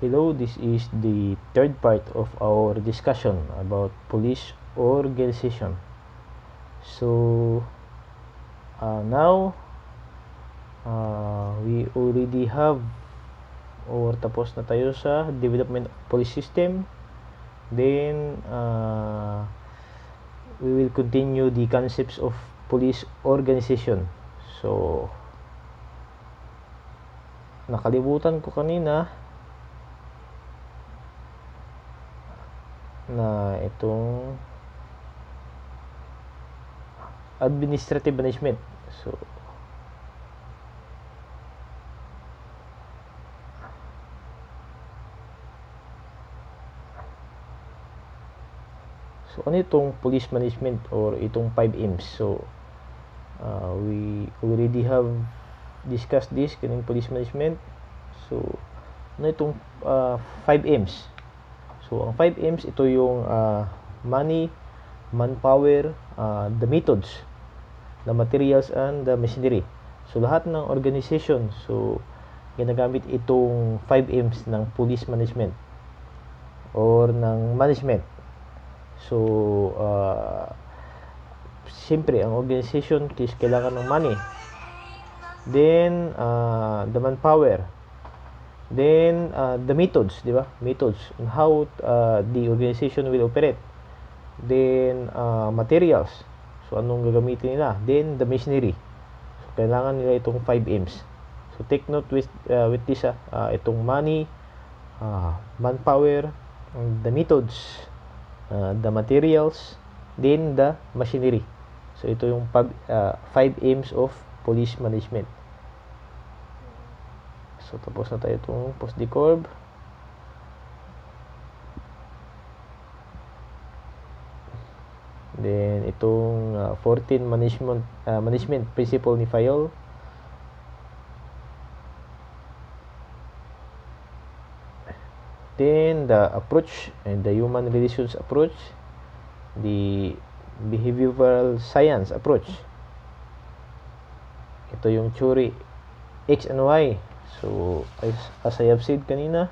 Hello, this is the third part of our discussion about police organization. So now we already have or tapos na tayo sa development of police system. Then we will continue the concepts of police organization. So nakalimutan ko kanina na itong administrative management. So ano itong police management or itong 5M's? So we already have discussed this kaning police management. So ano itong 5M's? So ang 5M's ito yung money, manpower, the methods, the materials, and the machinery. So lahat ng organization, so ginagamit itong 5M's ng police management or ng management. So siyempre ang organization is kailangan ng money, then the manpower, then the methods, di ba? Methods on how the organization will operate, then materials, so anong gagamitin nila, then the machinery. So kailangan nila itong 5M's. So take note with this itong money, manpower, the methods, the materials, then the machinery. So ito yung 5M's of police management. So tapos na tayo itong post-decorb. Then itong 14 management principle ni Fayol. Then the approach and the human relations approach, the behavioral science approach. Ito yung theory X and Y. So as I have said kanina,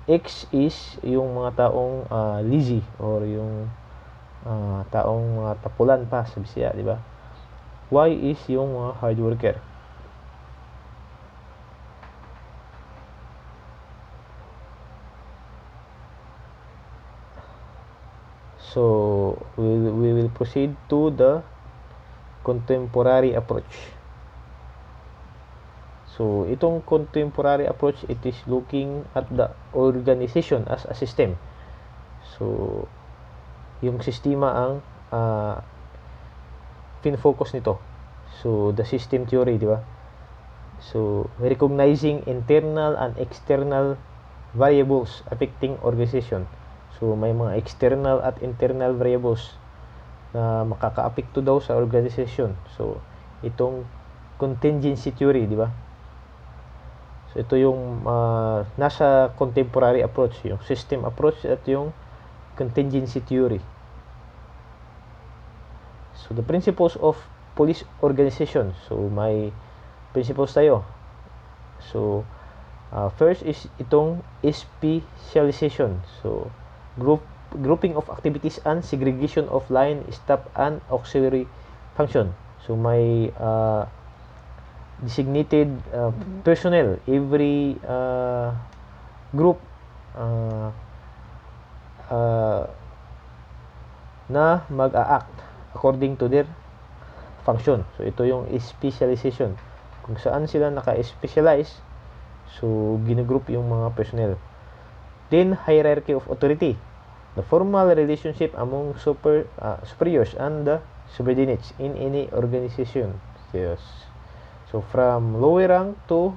X is yung mga taong lazy or yung taong mga tapulan pa sa Bisaya, di ba? Y is yung mga hard worker. So we will proceed to the contemporary approach. So itong contemporary approach, it is looking at the organization as a system. So yung sistema ang pin-focus nito. So the system theory, di ba? So recognizing internal and external variables affecting organization. So may mga external at internal variables na makaka-apekto daw sa organization. So itong contingency theory, di ba? So ito yung nasa contemporary approach, yung system approach at yung contingency theory. So the principles of police organization. So may principles tayo. So first is itong specialization. So grouping of activities and segregation of line, staff, and auxiliary function. So may designated personnel every group na mag-a-act according to their function. So ito yung specialization, kung saan sila naka-specialize. So ginagroup yung mga personnel. Then hierarchy of authority, the formal relationship among superiors and the subordinates in any organization. Yes. So from lower rank to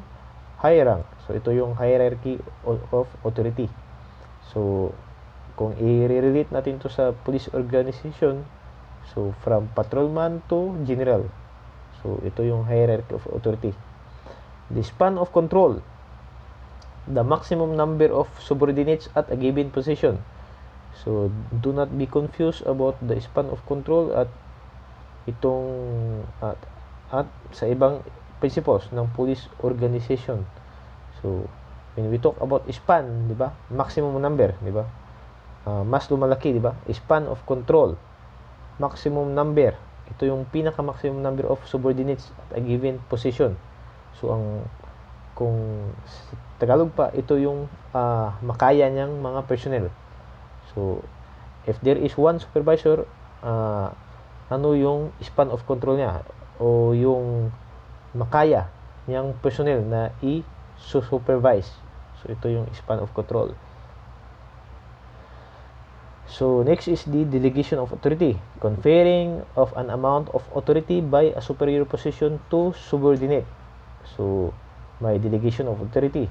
higher rank. So ito yung hierarchy of authority. So kung i-relate natin to sa police organization, so from patrolman to general. So ito yung hierarchy of authority. The span of control, the maximum number of subordinates at a given position. So do not be confused about the span of control at itong at sa ibang principles ng police organization. So When we talk about span, di ba? Maximum number, di ba? Mas lumalaki, di ba? Span of control, maximum number. Ito yung pinaka-maximum number of subordinates at a given position. So, kung sa Tagalog pa, ito yung makaya niyang mga personnel. So, if there is one supervisor, ano yung span of control niya o yung makaya niyang personnel na i-supervise. So, ito yung span of control. So, next is the delegation of authority. Conferring of an amount of authority by a superior position to subordinate. So, may delegation of authority.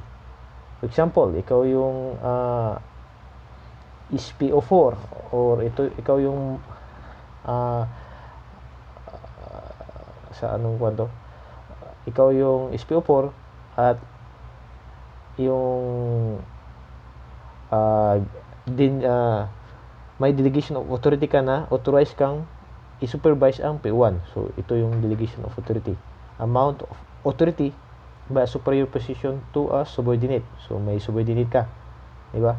For example, ikaw yung SPO4 or ikaw yung sa anong kwento? Ikaw yung SPO4 at yung may delegation of authority ka na authorized kang i-supervise ang P1. So, ito yung delegation of authority. Amount of authority by a superior position to a subordinate. So, may subordinate ka. Diba?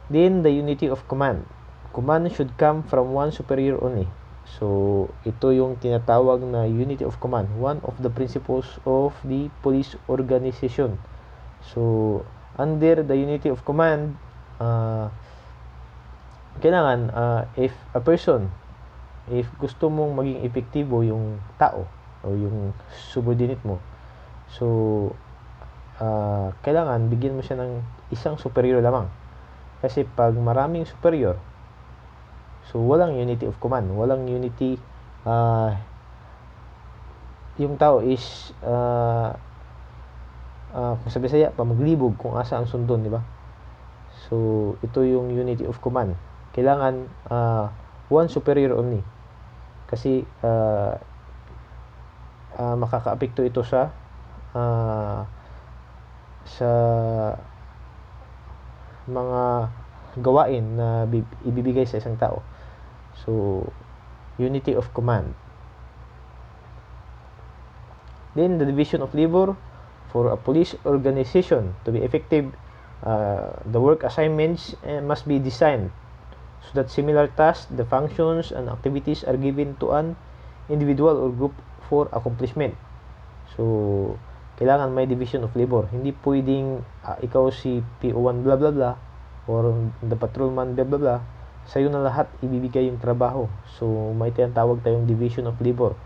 Then, the unity of command. Command should come from one superior only. So, ito yung tinatawag na unity of command. One of the principles of the police organization. So, under the unity of command, kailangan, if a person, if gusto mong maging epektibo yung tao o yung subordinate mo, so, kailangan bigyan mo siya ng isang superior lamang. Kasi pag maraming superior, so walang unity of command, walang unity, yung tao is, kung sa Bisaya pa, maglibog kung asa ang sundon, di ba? So, ito yung unity of command. Kailangan, one superior only. Kasi, makaka-apekto ito sa mga gawain na ibibigay sa isang tao. So, unity of command. Then, the division of labor for a police organization to be effective, the work assignments must be designed so that similar tasks, the functions, and activities are given to an individual or group for accomplishment. So, kailangan may division of labor. Hindi pwedeng ikaw si PO1 blah blah blah or the patrolman blah blah blah, sa'yo na lahat ibibigay yung trabaho. So, may tinatawag tayong division of labor.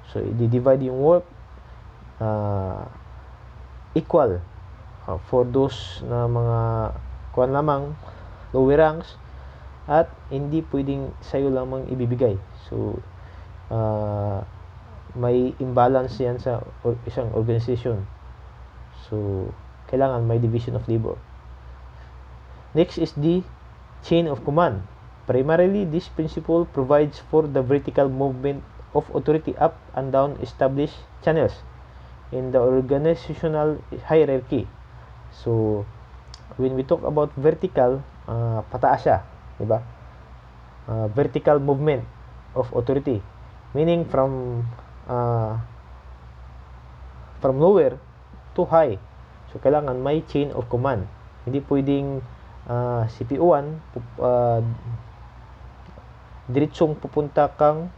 So, i-divide yung work equal for those na mga kuwan lamang, lower ranks, at hindi pwedeng sa'yo lamang ibibigay. So, may imbalance yan sa isang organization. So, kailangan may division of labor. Next is the chain of command. Primarily, this principle provides for the vertical movement of authority up and down established channels in the organizational hierarchy. So, when we talk about vertical, pataas siya, di ba? Vertical movement of authority, meaning from lower to high. So, kailangan may chain of command. Hindi pwedeng CPO1 diretsong pupunta kang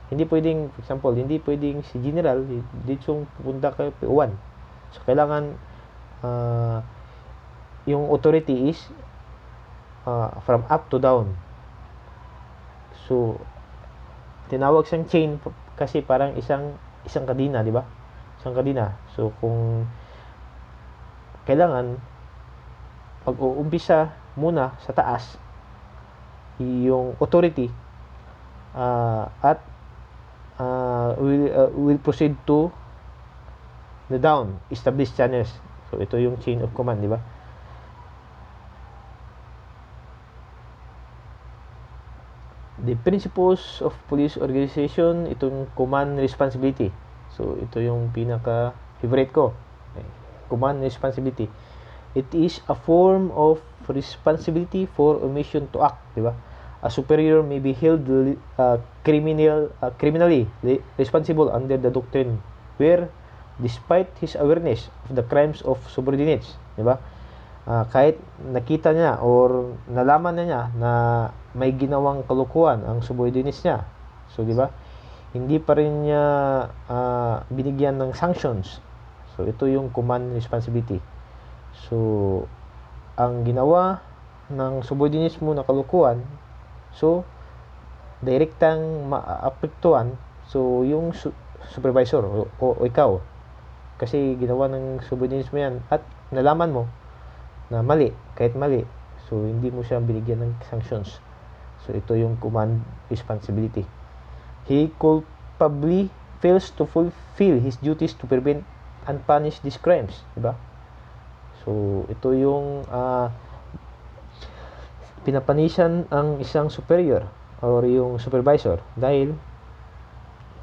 hindi pwedeng, for example, hindi pwedeng si general diretsong pupunta kay PO1. So, kailangan yung authority is from up to down. So, tinawag siyang chain kasi parang isang kadena, di ba? Isang kadena. So, kung kailangan pag-uumpisa muna sa taas yung authority at will proceed to the down established channels. So, ito yung chain of command, di ba? The principles of police organization, itong command responsibility. So, ito yung pinaka-favorite ko. Okay. Command responsibility. It is a form of responsibility for omission to act, di ba? A superior may be held criminally responsible under the doctrine where despite his awareness of the crimes of subordinates, di ba? Kahit nakita niya or nalaman na niya na may ginawang kalukuhan ang subordinates niya. So, di ba? Hindi pa rin niya binigyan ng sanctions. So, ito yung command responsibility. So, ang ginawa ng subordinates mo na kalukuhan, so, direktang maapektuhan, so, yung supervisor o ikaw. Kasi ginawa ng subordinates mo yan at nalaman mo na mali, kahit mali. So, hindi mo siya binigyan ng sanctions. So, ito yung command responsibility. He culpably fails to fulfill his duties to prevent and punish these crimes, diba? So, ito yung pinapanisan ang isang superior or yung supervisor dahil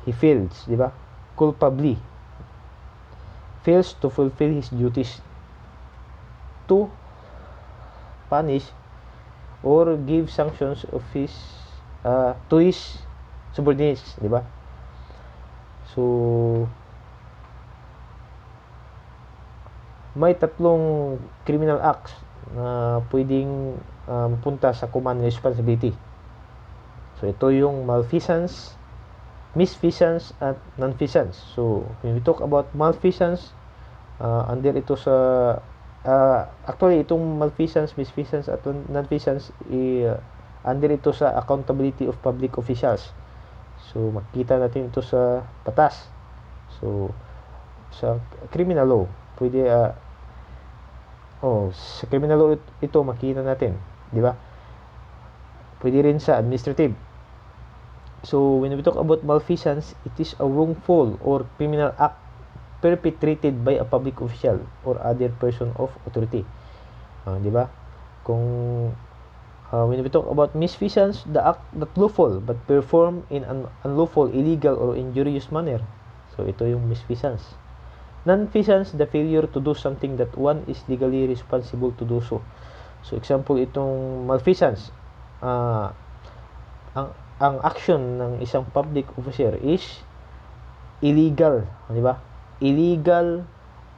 he fails, diba? Culpably fails to fulfill his duties to punish or give sanctions of his to his subordinates, di ba? So, may tatlong criminal acts na pwedeng punta sa command responsibility. So, ito yung malfeasance, misfeasance, at nonfeasance. So, when we talk about malfeasance, under ito sa actually itong malfeasance, misfeasance, at nonfeasance under ito sa accountability of public officials. So, makikita natin ito sa batas. So, sa criminal law, pwede sa criminal law ito makikita natin, di ba? Pwede rin sa administrative. So, when we talk about malfeasance, it is a wrongful or criminal act perpetrated by a public official or other person of authority. Di ba? When we talk about misfeasance, the act that lawful but performed in an unlawful, illegal, or injurious manner. So, ito yung misfeasance. Nonfeasance, the failure to do something that one is legally responsible to do so. So, example, itong malfeasance, ang action ng isang public officer is illegal, di ba? Illegal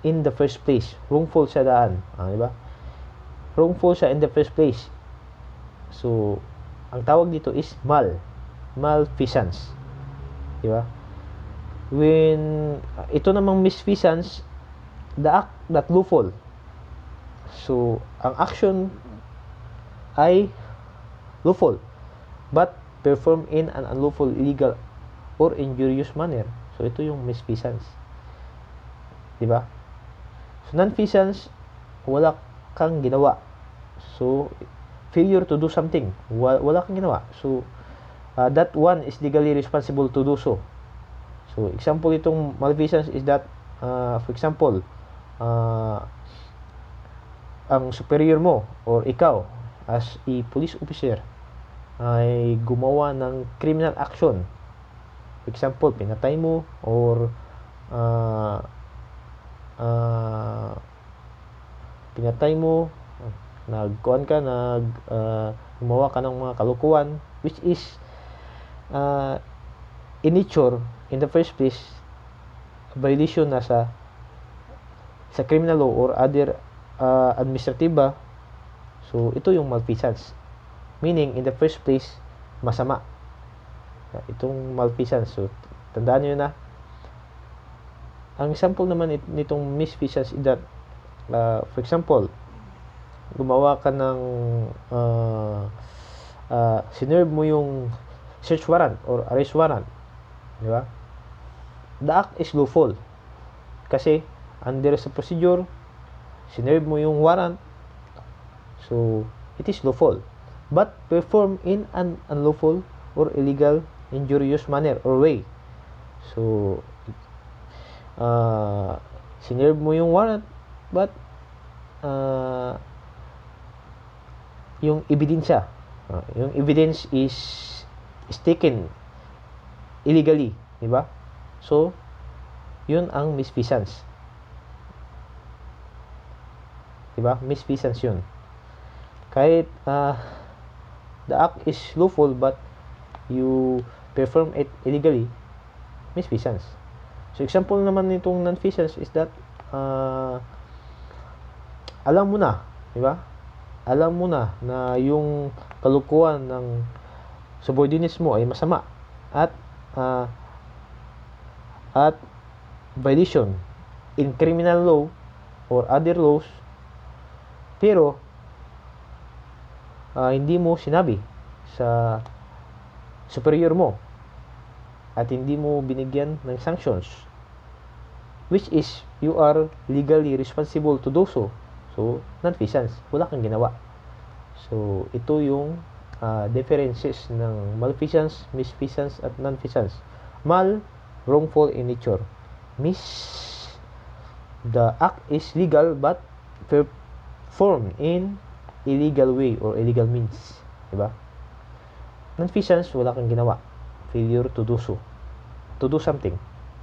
in the first place. Wrongful sa daan, di ba? Wrongful siya in the first place. So, ang tawag dito is malfeasance. Di ba? When ito namang misfeasance, the act that lawful. So, ang action ay lawful but performed in an unlawful, illegal, or injurious manner. So, ito yung misfeasance. Diba? So, nonfeasance, wala kang ginawa. So, failure to do something. Wala kang ginawa. So, that one is legally responsible to do so. So, example itong malfeasance is that, for example, ang superior mo or ikaw as a police officer ay gumawa ng criminal action. For example, pinatay mo or gumawa ka ng mga kalukuhan which is in nature, in the first place, violation na sa criminal law or other administrative. So, ito yung malfeasance. Meaning, in the first place, masama. Itong malfeasance. So, tandaan nyo na. Ang example naman nitong misfeasance is that, for example, gumawa ka ng sinerve mo yung search warrant or arrest warrant. Di ba? The act is lawful. Kasi, under sa procedure, sinerve mo yung warrant. So, it is lawful. But performed in an unlawful or illegal, injurious manner or way. So, sinerve mo yung warrant, but yung ebidensya, yung evidence is taken illegally, di ba? So, yun ang misfeasance. Di ba? Misfeasance yun. Kahit the act is lawful but you perform it illegally, misfeasance. So, example naman nitong nonfeasance is that alam mo na, di ba? Alam mo na na yung kalukuhan ng subordinates mo ay masama at violation in criminal law or other laws, pero hindi mo sinabi sa superior mo at hindi mo binigyan ng sanctions, which is you are legally responsible to do so. So, nonfeasance, wala kang ginawa. So, ito yung differences ng malfeasance, misfeasance, at nonfeasance. Mal, wrongful in nature. Mis, the act is legal but performed in illegal way or illegal means. Diba? Nonfeasance, wala kang ginawa. Failure to do so. To do something,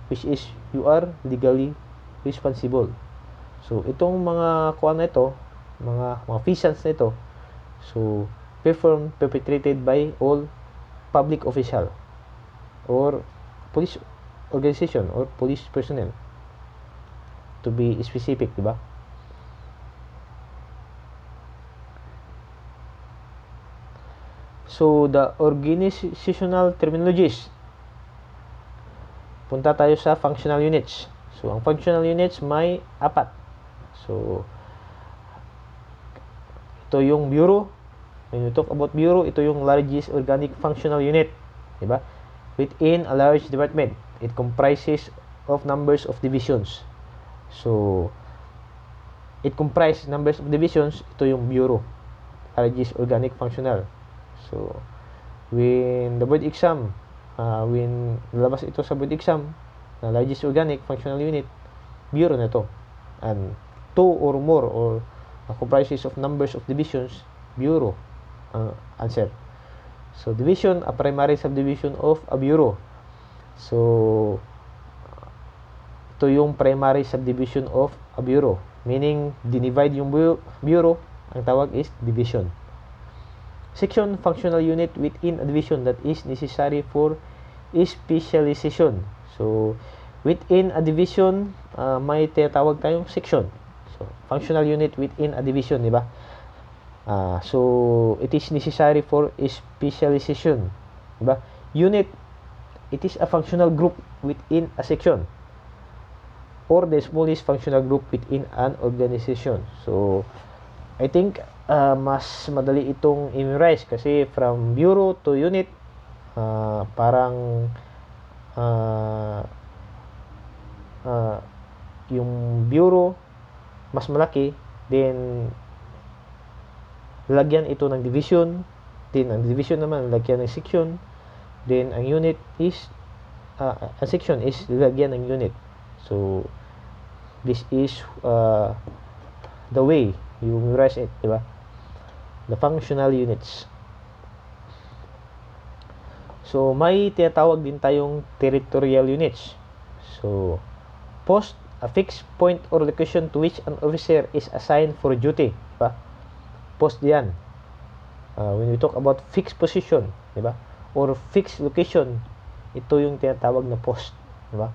which is you are legally responsible. So, itong mga kuha na ito, mga feasance na ito, so, perpetrated by all public official or police organization or police personnel, to be specific, diba? So, the organizational terminologies. Punta tayo sa functional units. So, ang functional units may 4. So, ito yung bureau. When we talk about bureau, ito yung largest organic functional unit. Diba? Within a large department, it comprises of numbers of divisions. So, it comprises numbers of divisions. Ito yung bureau. Largest organic functional. So, when the board exam, when lalabas ito sa board exam, na largest organic functional unit, bureau na ito. And 2 or more or comprises of numbers of divisions, bureau answer. So, division, a primary subdivision of a bureau. So, ito yung primary subdivision of a bureau. Meaning, dinivide yung bureau, ang tawag is division. Section, functional unit within a division that is necessary for specialization. So, within a division, may tinatawag tayong section. So, functional unit within a division, di ba? So, it is necessary for specialization. Di ba? Unit, it is a functional group within a section or the smallest functional group within an organization. So, I think mas madali itong i-memorize kasi from bureau to unit, parang yung bureau mas malaki, then lagyan ito ng division, then ang division naman lagyan ng section, then ang unit is ang section is lagyan ng unit. So this is the way you memorize it, diba? The functional units. So may tinatawag din tayong territorial units. So post, a fixed point or location to which an officer is assigned for duty, diba? Post yan. When we talk about fixed position, diba? Or fixed location, ito yung tinatawag na post, diba?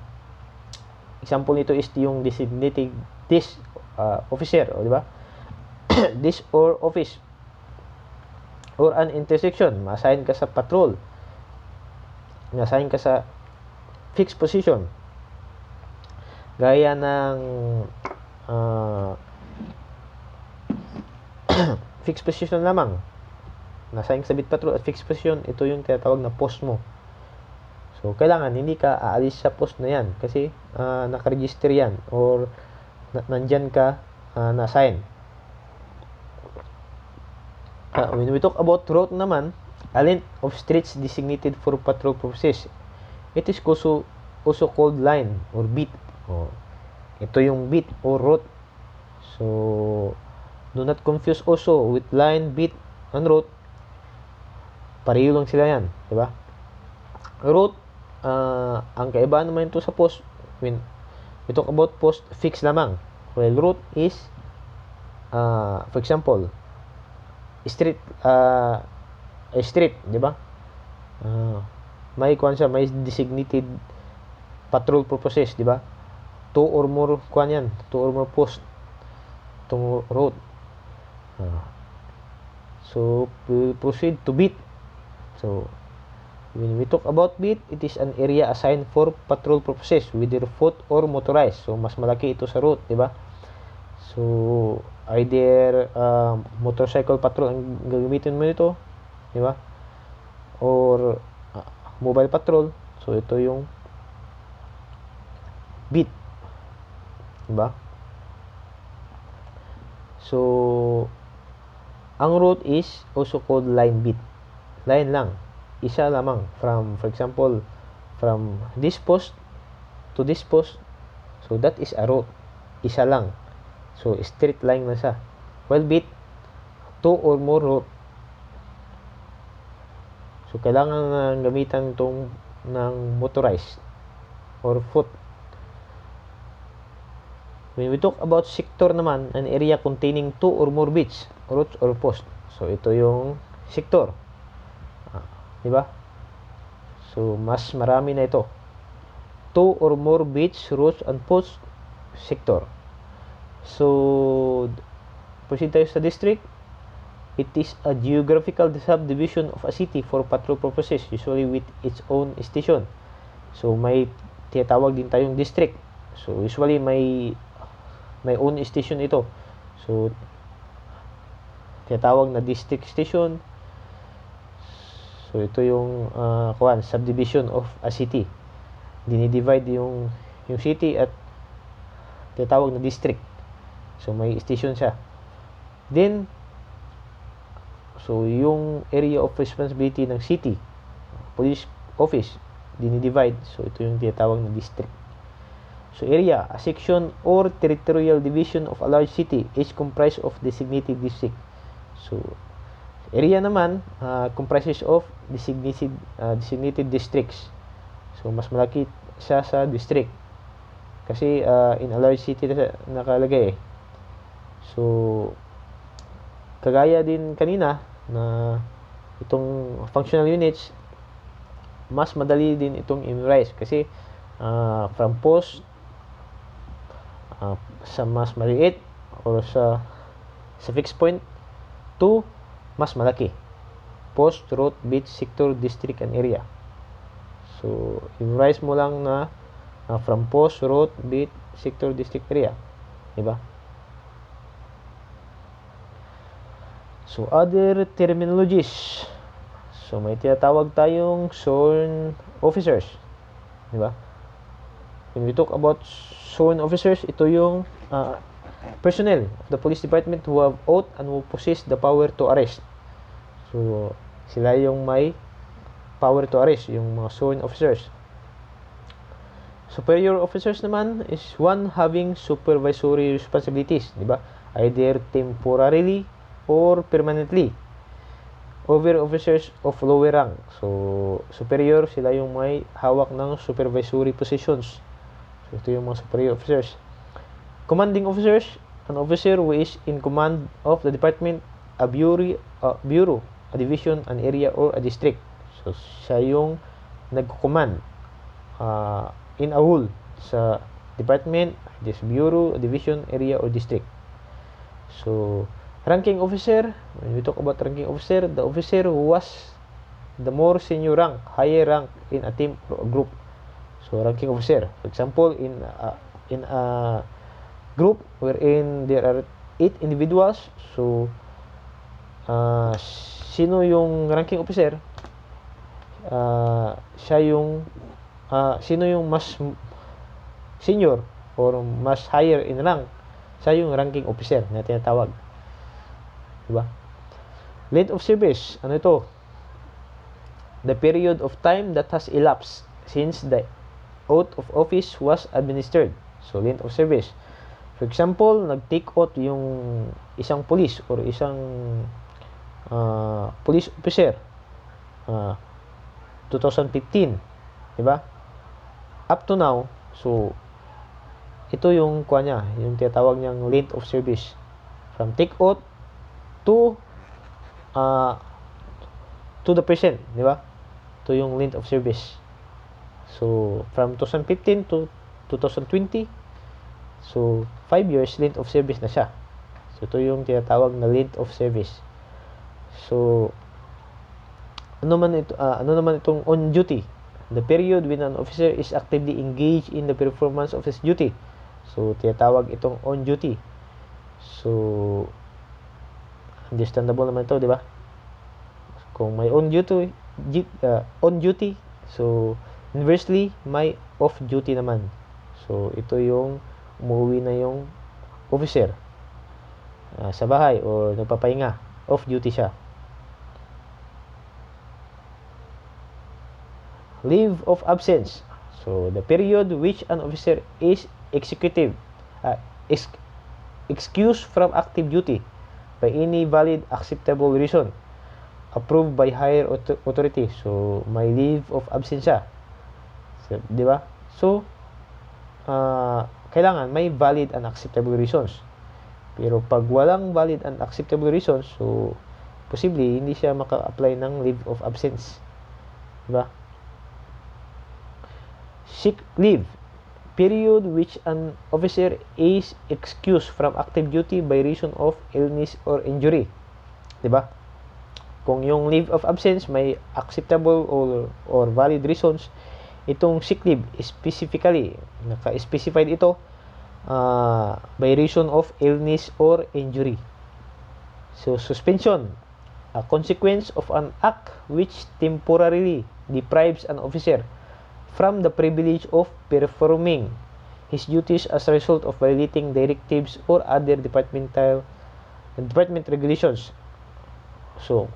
Example nito is yung designated this officer, diba? This or office or an intersection, ma-assign ka sa patrol, ma-assign ka sa fixed position. Gaya ng fixed position lamang, nasa sa beat patrol at fixed position, ito yung tinatawag na post mo. So, kailangan hindi ka aalis sa post na yan kasi nakaregister yan or nandyan ka na-assign. When we talk about route naman, a length of streets designated for patrol purposes. It is also called line or beat. Ito yung beat or route. So, do not confuse also with line, beat, and route. Pareho lang sila yan, di ba? Route, ang kaibahan naman ito sa post, when we talk about post, fixed lamang. Well, route is, for example, street, di ba? May designated patrol purposes, di ba? 2 or more kuan yan, 2 or more post itong route. So we proceed to beat. So when we talk about beat, it is an area assigned for patrol purposes, whether foot or motorized. So mas malaki ito sa route, di ba? So either motorcycle patrol ang gagamitin mo nito, di ba? Or mobile patrol. So ito yung beat, di ba? So ang route is also called line beat. Line lang, isa lamang, from, for example, from this post to this post. So that is a route, isa lang. So straight line na siya. Well, beat, 2 or more route. So kailangan gamitan itong ng motorized or foot. When we talk about sector naman, an area containing 2 or more beats, routes or posts. So ito yung sector. Di ba? So mas marami na ito. 2 or more beats, routes and posts, sector. So proceed tayo sa district. It is a geographical subdivision of a city for patrol purposes, usually with its own station. So may tinatawag din tayong district. So usually may own station ito. So tinatawag na district station. So ito yung subdivision of a city. Dinidivide yung city at tinatawag na district. So may station siya. Then so yung area of responsibility ng city, police office, dinidivide. So ito yung tinatawag na district. So area, a section or territorial division of a large city is comprised of designated district. So area naman comprises of designated districts. So mas malaki siya sa district kasi in a large city na nakalagay eh. So kagaya din kanina na itong functional units, mas madali din itong i-memorize kasi from post sa mas maliit or sa fixed point to mas malaki. Post, route, beat, sector, district, and area. So i-memorize mo lang na from post, route, beat, sector, district, area. Diba? So other terminologies. So may tinatawag tayong sworn officers. Diba? When we talk about sworn officers, ito yung personnel of the police department who have oath and who possess the power to arrest. So sila yung may power to arrest, yung mga sworn officers. Superior officers naman is one having supervisory responsibilities, di ba? Either temporarily or permanently over officers of lower rank. So superior, sila yung may hawak ng supervisory positions. So ito yung mga superior officers. Commanding officers, an officer who is in command of the department, a bureau, a division, an area, or a district. So siya yung nagko-command in a whole sa department, this bureau, a division, area, or district. So ranking officer, when we talk about ranking officer, the officer who was the more senior rank, higher rank in a team or a group. So ranking officer, for example, in a group wherein there are 8 individuals, so sino yung ranking officer? Siya yung sino yung mas senior or mas higher in rank, siya yung ranking officer na tinatawag. Diba? Length of service, ano ito? The period of time that has elapsed since the oath of office was administered. So length of service. For example, nag-take oath yung isang police or isang police officer 2015, diba? Up to now, so ito yung kuha niya, yung tinatawag niyang length of service from take oath to the present, di ba? Ito yung length of service. So, from 2015 to 2020, so 5 years length of service na siya. So, ito yung tinatawag na length of service. So, ano naman itong on duty? The period when an officer is actively engaged in the performance of his duty. So, tinatawag itong on duty. So, understandable naman ito, di ba? Kung may on duty, so, inversely, may off duty naman. So, ito yung umuwi na yung officer sa bahay or nagpapahinga. Off duty siya. Leave of absence. So, the period which an officer is excused from active duty by any valid acceptable reason approved by higher authority. So, may leave of absence siya. So, di ba? So, kailangan may valid and acceptable reasons. Pero pag walang valid and acceptable reasons, so, posible hindi siya maka-apply ng leave of absence. Di ba? Sick leave. Period which an officer is excused from active duty by reason of illness or injury. Diba? Kung yung leave of absence may acceptable or valid reasons, itong sick leave specifically, naka-specified ito by reason of illness or injury. So, suspension, a consequence of an act which temporarily deprives an officer from the privilege of performing his duties as a result of violating directives or other department regulations. So,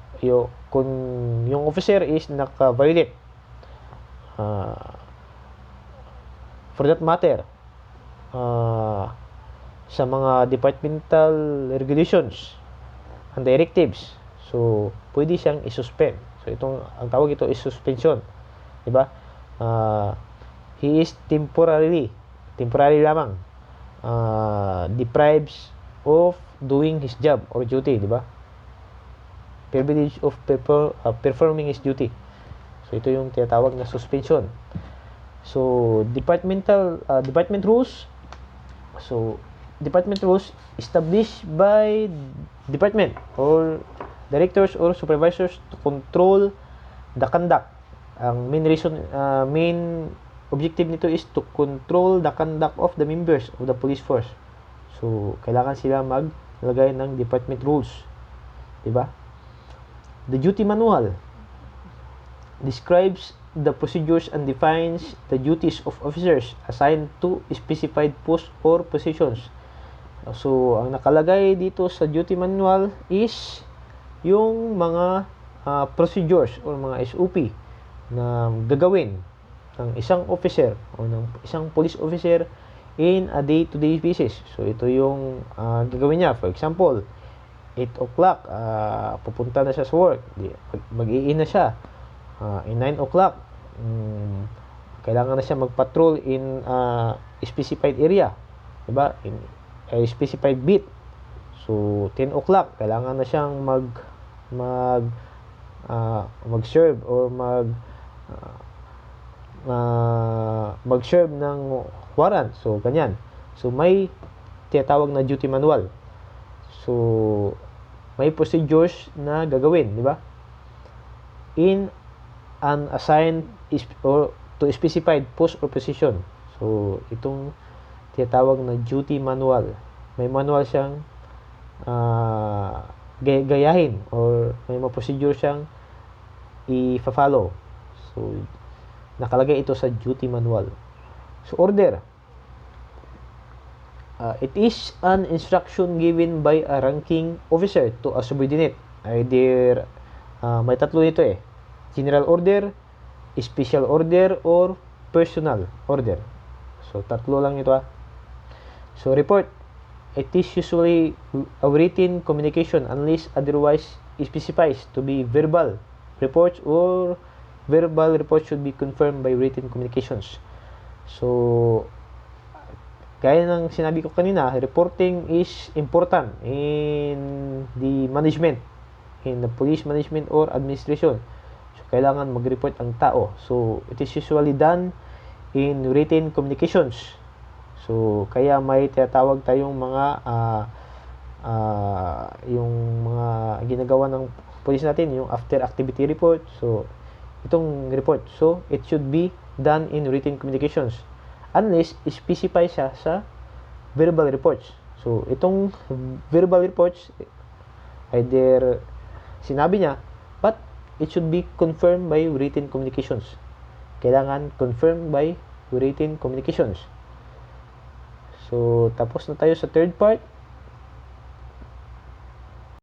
kung yung officer is naka-violate, for that matter, sa mga departmental regulations and directives, so, pwede siyang isuspend. So, ang tawag ito is suspension. Diba? He is temporary lamang deprives of doing his job or duty, di ba? Privilege of performing his duty. So, ito yung tinatawag na suspension. So, department rules. So, department rules established by department or directors or supervisors to control the conduct. Ang main objective nito is to control the conduct of the members of the police force. So, kailangan sila maglagay ng department rules. Diba? The duty manual describes the procedures and defines the duties of officers assigned to specified posts or positions. So, ang nakalagay dito sa duty manual is yung mga procedures or mga SOP na gagawin ng isang officer o ng isang police officer in a day-to-day basis. So, ito yung gagawin niya. For example, 8 o'clock, pupunta na siya sa work. Mag-i-in na siya. In 9 o'clock, kailangan na siya mag-patrol in specified area. Diba? In a specified beat. So, 10 o'clock, kailangan na siyang mag-serve or mag-serve ng warrant. So, ganyan. So, may tinatawag na duty manual. So, may procedures na gagawin, di ba? In an assigned or to specified post or position. So, itong tinatawag na duty manual. May manual siyang gayahin or may mga procedure siyang i-follow. So, nakalagay ito sa duty manual. So, order. It is an instruction given by a ranking officer to a subordinate. Either, may tatlo nito eh. General order, special order, or personal order. So, tatlo lang ito So, report. It is usually a written communication unless otherwise specifies to be verbal reports or verbal reports should be confirmed by written communications. So, gaya ng sinabi ko kanina, reporting is important in the management, in the police management or administration. So, kailangan mag-report ang tao. So, it is usually done in written communications. So, kaya may tinatawag tayong mga yung mga ginagawa ng police natin, yung after activity report. So, itong report. So, it should be done in written communications unless specify siya sa verbal reports. So, itong verbal reports, either sinabi niya, but it should be confirmed by written communications. Kailangan confirmed by written communications. So, tapos na tayo sa third part.